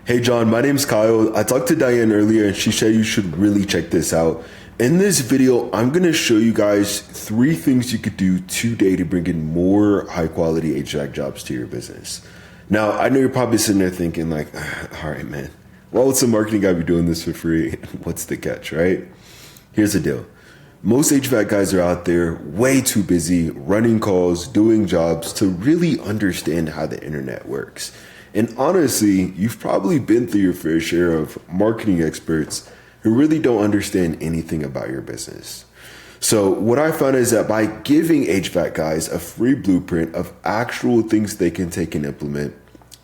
Hey John, my name's Kyle. I talked to Diane earlier and she said you should really check this out. In this video, I'm going to show you guys 3 things you could do today to bring in more high quality HVAC jobs to your business. Now, I know you're probably sitting there thinking like, all right, man, why would some marketing guy be doing this for free? What's the catch, right? Here's the deal. Most HVAC guys are out there way too busy running calls, doing jobs to really understand how the internet works. And honestly, you've probably been through your fair share of marketing experts who really don't understand anything about your business. So what I found is that by giving HVAC guys a free blueprint of actual things they can take and implement,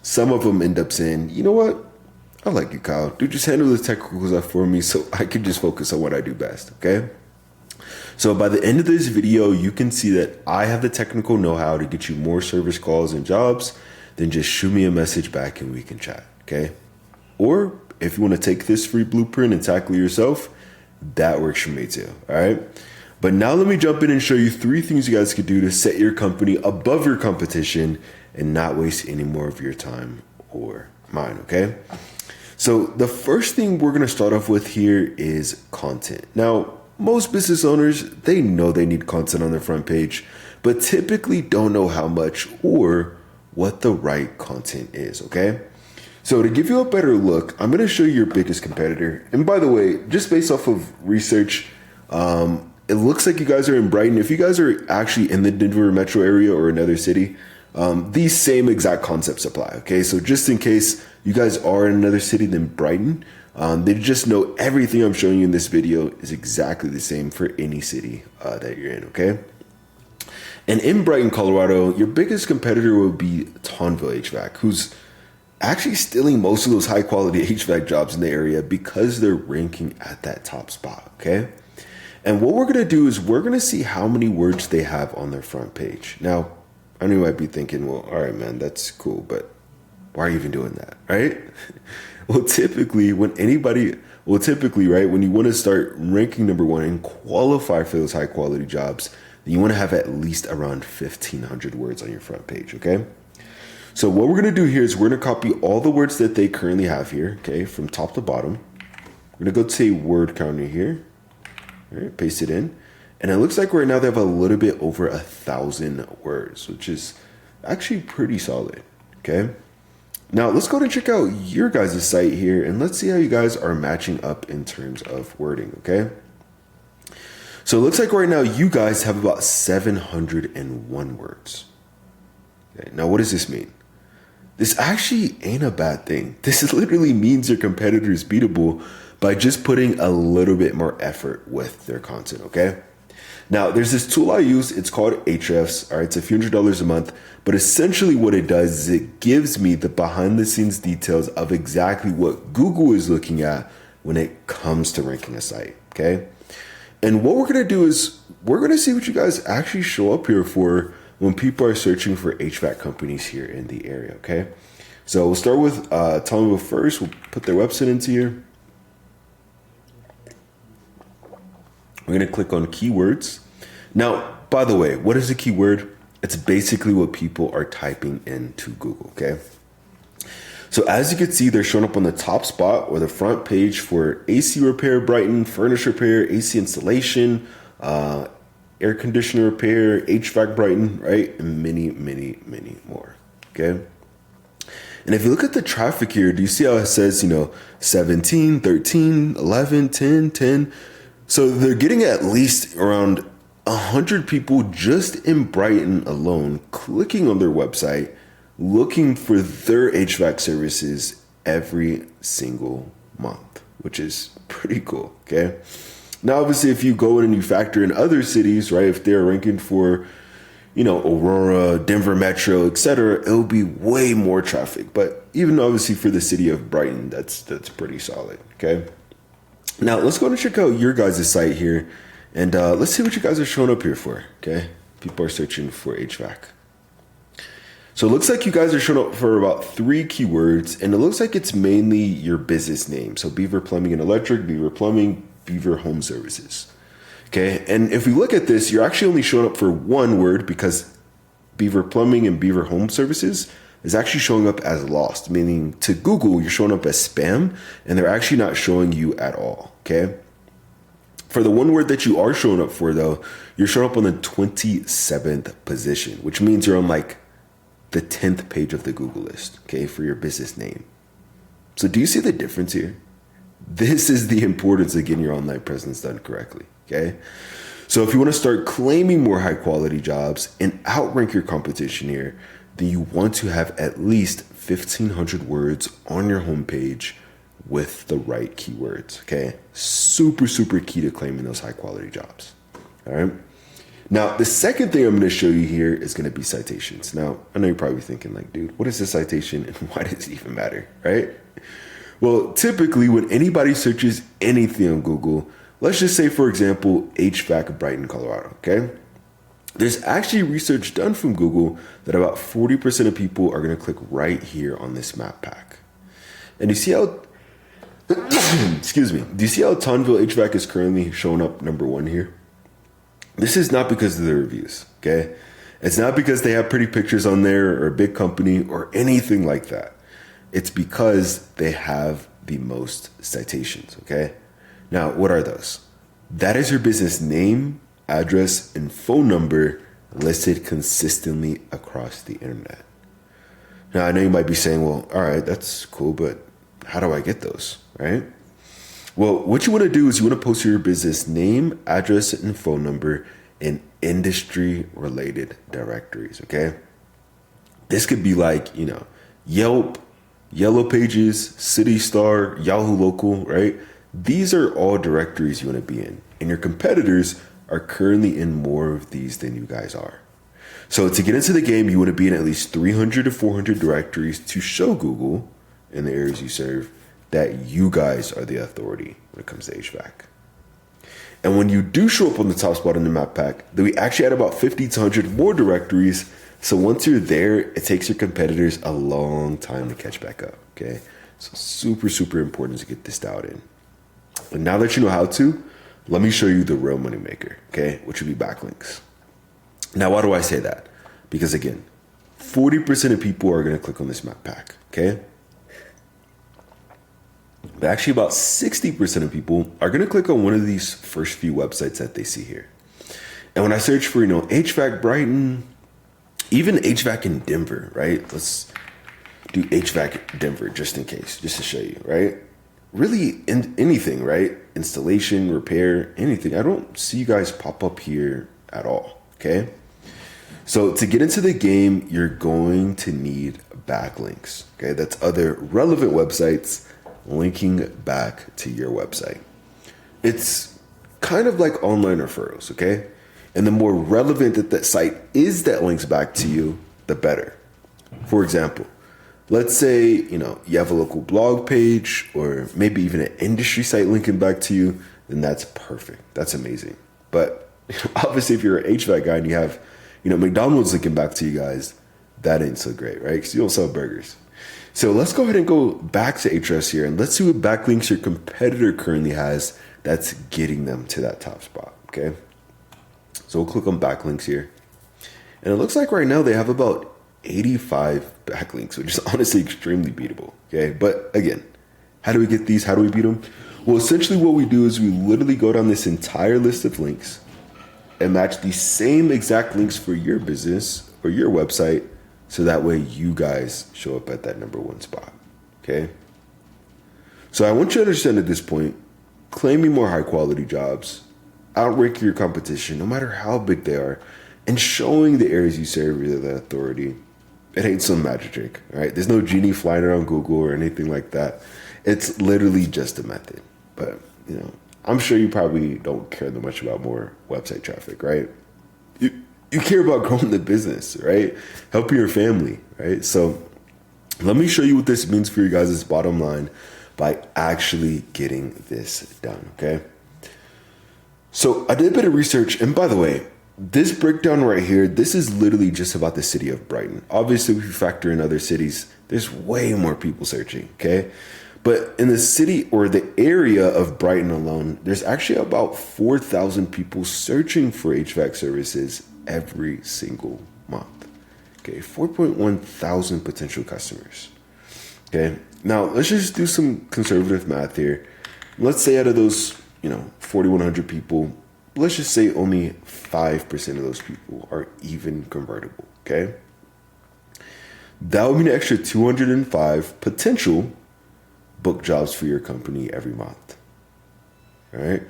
some of them end up saying, you know what? I like you, Kyle. Dude, just handle the technical stuff for me so I can just focus on what I do best, okay? So by the end of this video, you can see that I have the technical know-how to get you more service calls and jobs. Then just shoot me a message back and we can chat, okay? Or if you want to take this free blueprint and tackle it yourself, that works for me too, all right? But now let me jump in and show you 3 things you guys could do to set your company above your competition and not waste any more of your time or mine, okay? So the first thing we're going to start off with here is content. Now, most business owners, they know they need content on their front page, but typically don't know how much or what the right content is, okay? So to give you a better look, I'm gonna show you your biggest competitor. And by the way, just based off of research, it looks like you guys are in Brighton. If you guys are actually in the Denver metro area or another city, these same exact concepts apply, okay? So just in case you guys are in another city than Brighton, they just know everything I'm showing you in this video is exactly the same for any city that you're in, okay? And in Brighton, Colorado, your biggest competitor will be Tonville HVAC, who's actually stealing most of those high quality HVAC jobs in the area because they're ranking at that top spot, okay? And what we're gonna do is we're gonna see how many words they have on their front page. Now, I know you might be thinking, well, all right, man, that's cool, but why are you even doing that, right? Well, typically, right, when you wanna start ranking number 1 and qualify for those high quality jobs, you want to have at least around 1,500 words on your front page, okay? So what we're going to do here is we're going to copy all the words that they currently have here, okay, from top to bottom. We're going to go to a word counter here, all right, paste it in. And it looks like right now they have a little bit over 1,000 words, which is actually pretty solid, okay? Now let's go and check out your guys' site here and let's see how you guys are matching up in terms of wording, okay? So it looks like right now you guys have about 701 words. Okay, now what does this mean? This actually ain't a bad thing. This literally means your competitor is beatable by just putting a little bit more effort with their content, okay? Now there's this tool I use, it's called Ahrefs, all right, it's a few $100s a month, but essentially what it does is it gives me the behind the scenes details of exactly what Google is looking at when it comes to ranking a site, okay? And what we're going to do is we're going to see what you guys actually show up here for when people are searching for HVAC companies here in the area, okay? So we'll start with Tonville first. We'll put their website into here. We're going to click on keywords. Now, by the way, what is a keyword? It's basically what people are typing into Google, okay? So as you can see, they're showing up on the top spot or the front page for AC repair, Brighton, furnace repair, AC installation, air conditioner repair, HVAC Brighton, right? And many, many, many more, okay? And if you look at the traffic here, do you see how it says, 17, 13, 11, 10, 10? So they're getting at least around 100 people just in Brighton alone clicking on their website looking for their HVAC services every single month, which is pretty cool, okay? Now, obviously, if you go in and you factor in other cities, right, if they're ranking for, Aurora, Denver Metro, etc., it'll be way more traffic. But even obviously for the city of Brighton, that's pretty solid, okay? Now, let's go and check out your guys' site here, and let's see what you guys are showing up here for, okay? People are searching for HVAC. So it looks like you guys are showing up for about 3 keywords, and it looks like it's mainly your business name. So Beaver Plumbing and Electric, Beaver Plumbing, Beaver Home Services. Okay, and if we look at this, you're actually only showing up for 1 word because Beaver Plumbing and Beaver Home Services, is actually showing up as lost, meaning to Google, you're showing up as spam and they're actually not showing you at all, okay? For the one word that you are showing up for though, you're showing up on the 27th position, which means you're on like the 10th page of the Google list, okay, for your business name. So do you see the difference here? This is the importance of getting your online presence done correctly, okay? So if you want to start claiming more high quality jobs and outrank your competition here, then you want to have at least 1,500 words on your homepage with the right keywords, okay? Super, super key to claiming those high quality jobs, all right? Now, the second thing I'm going to show you here is going to be citations. Now, I know you're probably thinking like, dude, what is a citation and why does it even matter, right? Well, typically when anybody searches anything on Google, let's just say, for example, HVAC Brighton, Colorado, okay? There's actually research done from Google that about 40% of people are going to click right here on this map pack. And you see how, excuse me, do you see how Tonville HVAC is currently showing up number 1 here? This is not because of the reviews, okay? It's not because they have pretty pictures on there or a big company or anything like that. It's because they have the most citations, okay? Now, what are those? That is your business name, address, and phone number listed consistently across the internet. Now, I know you might be saying, well, all right, that's cool, but how do I get those, right? Well, what you want to do is you want to post your business name, address, and phone number in industry-related directories, okay? This could be like, Yelp, Yellow Pages, City Star, Yahoo Local, right? These are all directories you want to be in. And your competitors are currently in more of these than you guys are. So to get into the game, you want to be in at least 300 to 400 directories to show Google in the areas you serve that you guys are the authority when it comes to HVAC. And when you do show up on the top spot in the map pack, then we actually add about 50 to 100 more directories. So once you're there, it takes your competitors a long time to catch back up, okay? So super, super important to get this dialed in. And now that you know how to, let me show you the real moneymaker, okay? Which would be backlinks. Now, why do I say that? Because again, 40% of people are gonna click on this map pack, okay? But actually about 60% of people are gonna click on one of these first few websites that they see here. And when I search for, HVAC Brighton, even HVAC in Denver, right? Let's do HVAC Denver just in case, just to show you, right? Really anything, right? Installation, repair, anything. I don't see you guys pop up here at all, okay? So to get into the game, you're going to need backlinks, okay? That's other relevant websites linking back to your website. It's kind of like online referrals, okay? And the more relevant that site is that links back to you, the better. For example, let's say, you have a local blog page or maybe even an industry site linking back to you, then that's perfect. That's amazing. But obviously if you're an HVAC guy and you have, McDonald's linking back to you guys, that ain't so great, right? Because you don't sell burgers. So let's go ahead and go back to Ahrefs here and let's see what backlinks your competitor currently has that's getting them to that top spot, okay? So we'll click on backlinks here. And it looks like right now they have about 85 backlinks, which is honestly extremely beatable, okay? But again, how do we get these? How do we beat them? Well, essentially what we do is we literally go down this entire list of links and match the same exact links for your business or your website so that way you guys show up at that number 1 spot, okay? So I want you to understand at this point, claiming more high quality jobs, outranking your competition, no matter how big they are, and showing the areas you serve you're the authority, it ain't some magic trick, right? There's no genie flying around Google or anything like that. It's literally just a method. But, I'm sure you probably don't care that much about more website traffic, right? You care about growing the business, right? Helping your family, right? So let me show you what this means for you guys' bottom line by actually getting this done, okay? So I did a bit of research, and by the way, this breakdown right here, this is literally just about the city of Brighton. Obviously, if you factor in other cities, there's way more people searching, okay? But in the city or the area of Brighton alone, there's actually about 4,000 people searching for HVAC services every single month. Okay, 4.1 thousand potential customers. Okay, now let's just do some conservative math here. Let's say out of those, 4,100 people, let's just say only 5% of those people are even convertible. Okay, that would mean an extra 205 potential book jobs for your company every month. All right.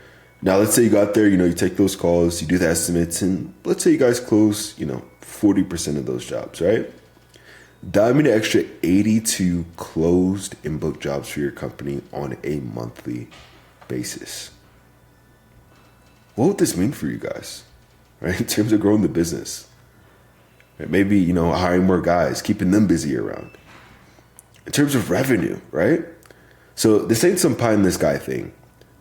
Now, let's say you got there, you take those calls, you do the estimates, and let's say you guys close, 40% of those jobs, right? That would mean an extra 82 closed and booked jobs for your company on a monthly basis. What would this mean for you guys, right? In terms of growing the business, right? Maybe, hiring more guys, keeping them busy around. In terms of revenue, right? So this ain't some pie in the sky thing.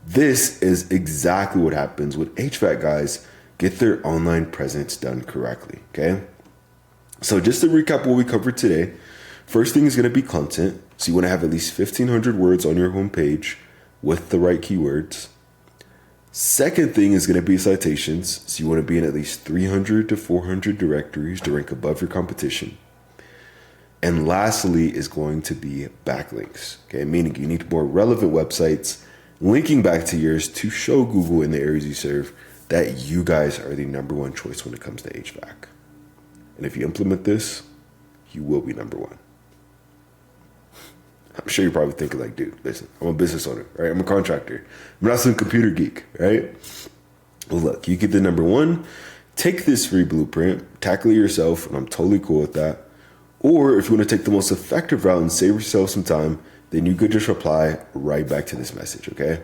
This is exactly what happens when HVAC guys get their online presence done correctly, okay? So just to recap what we covered today, first thing is going to be content. So you want to have at least 1,500 words on your homepage with the right keywords. Second thing is going to be citations. So you want to be in at least 300 to 400 directories to rank above your competition. And lastly is going to be backlinks, okay? Meaning you need more relevant websites linking back to yours to show Google in the areas you serve that you guys are the number one choice when it comes to HVAC. And if you implement this, you will be number one. I'm sure you're probably thinking like, dude, listen, I'm a business owner, right? I'm a contractor. I'm not some computer geek, right? Well, look, you get the number one, take this free blueprint, tackle it yourself, and I'm totally cool with that. Or if you want to take the most effective route and save yourself some time, then you could just reply right back to this message, okay?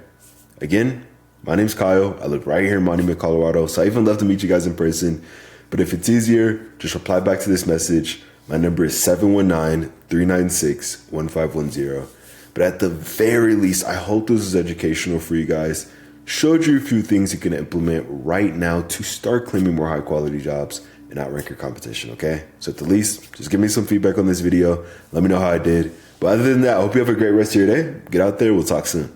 Again, my name's Kyle. I live right here in Monument, Colorado, so I even love to meet you guys in person. But if it's easier, just reply back to this message. My number is 719-396-1510. But at the very least, I hope this is educational for you guys. Showed you a few things you can implement right now to start claiming more high quality jobs and outrank your competition, okay? So at the least, just give me some feedback on this video. Let me know how I did. But other than that, I hope you have a great rest of your day. Get out there. We'll talk soon.